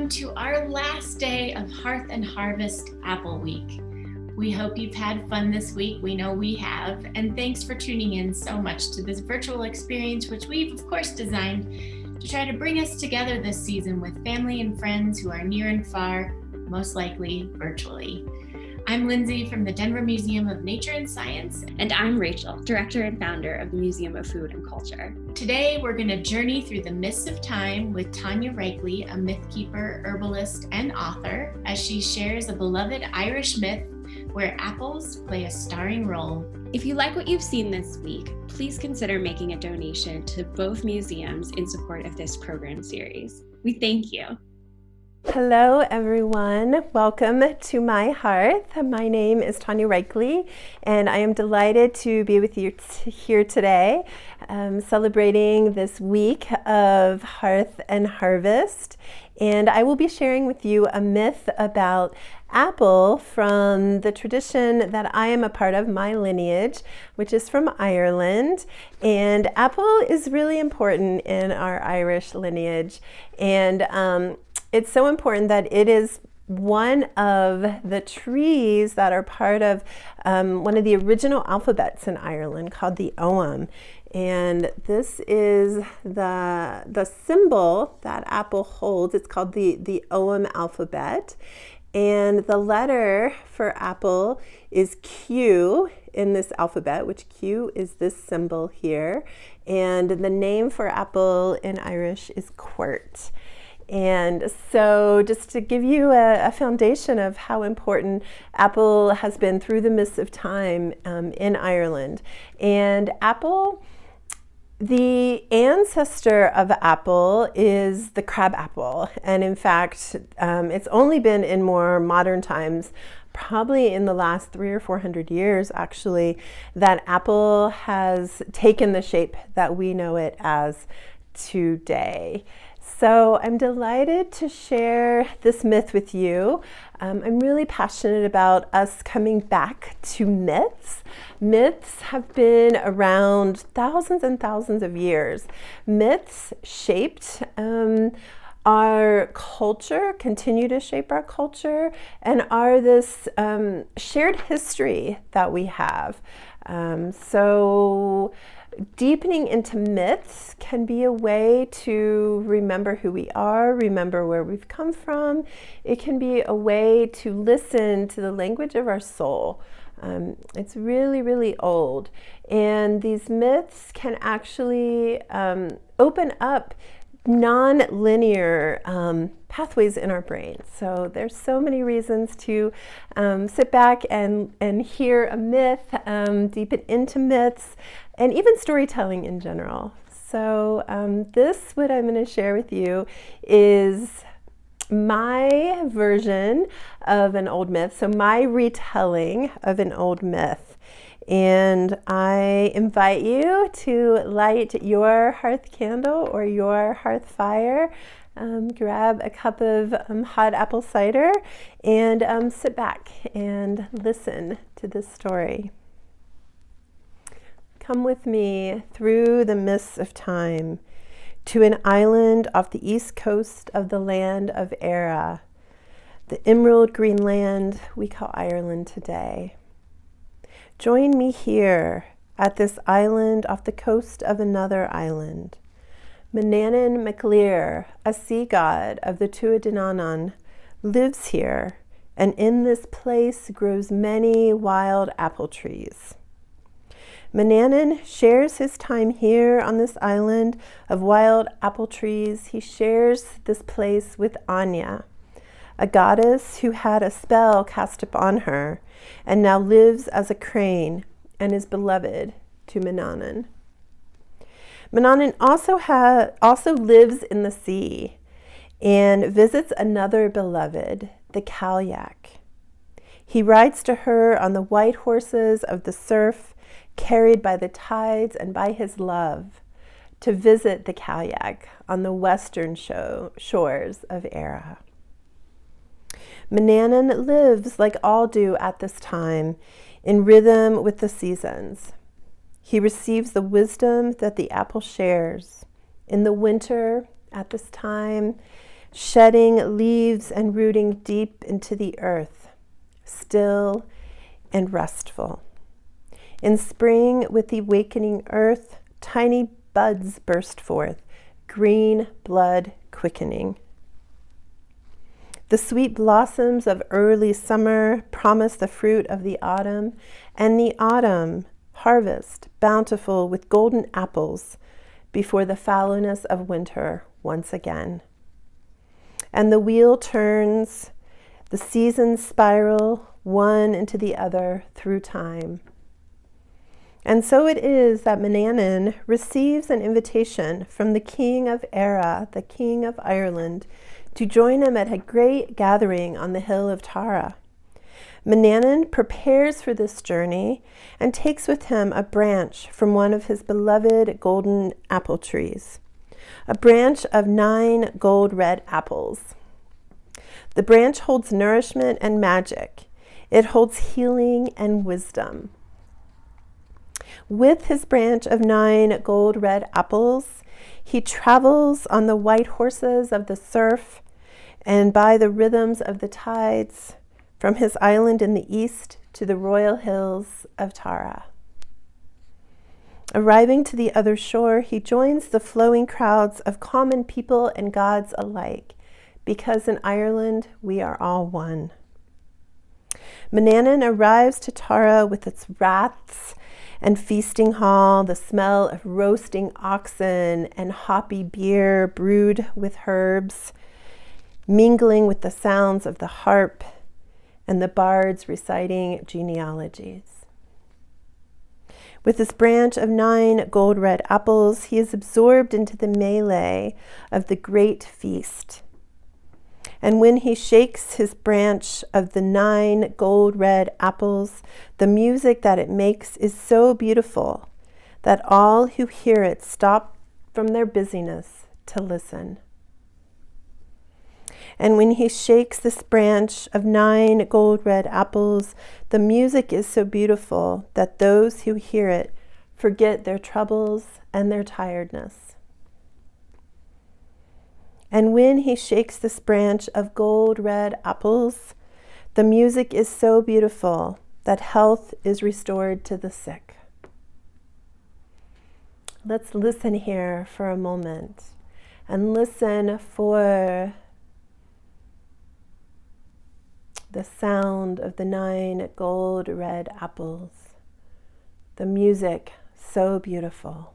everyone, to our last day of Hearth and Harvest Apple Week. We hope you've had fun this week. We know we have. And thanks for tuning in so much to this virtual experience, which we've, of course, designed to try to bring us together this season with family and friends who are near and far, most likely virtually. I'm Lindsay from the Denver Museum of Nature and Science. And I'm Rachel, director and founder of the Museum of Food and Culture. Today, we're going to journey through the mists of time with Tonja Reichley, a myth keeper, herbalist, and author, as she shares a beloved Irish myth where apples play a starring role. If you like what you've seen this week, please consider making a donation to both museums in support of this program series. We thank you. Hello everyone, welcome to my hearth. My name is Tonja Reichley and I am delighted to be with you here today, celebrating this week of Hearth and Harvest. And I will be sharing with you a myth about apple from the tradition that I am a part of, my lineage, which is from Ireland. And apple is really important in our Irish lineage. And it's so important that it is one of the trees that are part of one of the original alphabets in Ireland called the Ogham. And this is the symbol that apple holds. It's called the Ogham alphabet. And the letter for apple is Q in this alphabet, which Q is this symbol here. And the name for apple in Irish is quert. And so just to give you a foundation of how important apple has been through the mists of time in Ireland. And apple, the ancestor of apple is the crab apple. And in fact, it's only been in more modern times, probably in the last 300 or 400 years actually, that apple has taken the shape that we know it as today. So I'm delighted to share this myth with you. I'm really passionate about us coming back to myths. Myths have been around thousands and thousands of years. Myths shaped our culture, continue to shape our culture, and are this shared history that we have. So deepening into myths can be a way to remember who we are, remember where we've come from. It can be a way to listen to the language of our soul. It's really, really old. And these myths can actually open up non-linear pathways in our brain. So there's so many reasons to sit back and hear a myth, deepen into myths, and even storytelling in general. So what I'm going to share with you is my version of an old myth, so my retelling of an old myth. And I invite you to light your hearth candle or your hearth fire, grab a cup of hot apple cider, and sit back and listen to this story. Come with me through the mists of time to an island off the east coast of the land of Era, the emerald green land we call Ireland today. Join me here at this island off the coast of another island. Manannan MacLear, a sea god of the Tuatha lives here, and in this place grows many wild apple trees. Manannan shares his time here on this island of wild apple trees. He shares this place with Anya, a goddess who had a spell cast upon her and now lives as a crane and is beloved to Manannan. Manannan also lives in the sea and visits another beloved, the Cailleach. He rides to her on the white horses of the surf, carried by the tides and by his love, to visit the Cailleach on the western shores of Era. Manannan lives, like all do at this time, in rhythm with the seasons. He receives the wisdom that the apple shares. In the winter, at this time, shedding leaves and rooting deep into the earth, still and restful. In spring, with the awakening earth, tiny buds burst forth, green blood quickening. The sweet blossoms of early summer promise the fruit of the autumn, and the autumn harvest bountiful with golden apples before the fallowness of winter once again. And the wheel turns, the seasons spiral one into the other through time. And so it is that Manannán receives an invitation from the King of Era, the King of Ireland, to join him at a great gathering on the hill of Tara. Manannán prepares for this journey and takes with him a branch from one of his beloved golden apple trees, a branch of 9 gold red apples. The branch holds nourishment and magic. It holds healing and wisdom. With his branch of 9 gold red apples, he travels on the white horses of the surf and by the rhythms of the tides from his island in the east to the royal hills of Tara. Arriving to the other shore, he joins the flowing crowds of common people and gods alike, because in Ireland we are all one. Manannán arrives to Tara with its raths and feasting hall, the smell of roasting oxen and hoppy beer brewed with herbs, mingling with the sounds of the harp and the bards reciting genealogies. With his branch of 9 gold red apples, he is absorbed into the melee of the great feast. And when he shakes his branch of the 9 gold red apples, the music that it makes is so beautiful that all who hear it stop from their busyness to listen. And when he shakes this branch of 9 gold red apples, the music is so beautiful that those who hear it forget their troubles and their tiredness. And when he shakes this branch of gold red apples, the music is so beautiful that health is restored to the sick. Let's listen here for a moment and listen for the sound of the 9 gold red apples. The music so beautiful.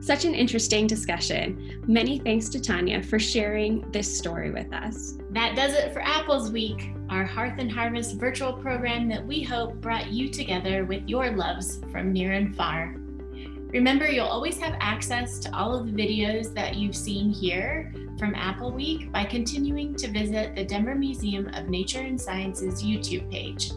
Such an interesting discussion. Many thanks to Tonja for sharing this story with us. That does it for Apples Week, our Hearth and Harvest virtual program that we hope brought you together with your loves from near and far. Remember, you'll always have access to all of the videos that you've seen here from Apple Week by continuing to visit the Denver Museum of Nature and Science's YouTube page.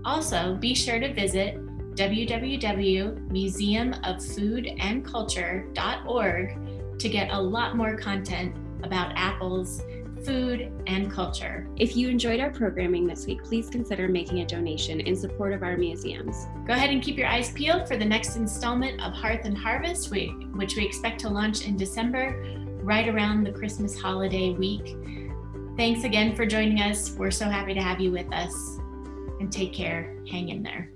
Also, be sure to visit www.museumoffoodandculture.org to get a lot more content about apples, food, and culture. If you enjoyed our programming this week, please consider making a donation in support of our museums. Go ahead and keep your eyes peeled for the next installment of Hearth and Harvest Week, which we expect to launch in December, right around the Christmas holiday week. Thanks again for joining us. We're so happy to have you with us. And take care. Hang in there.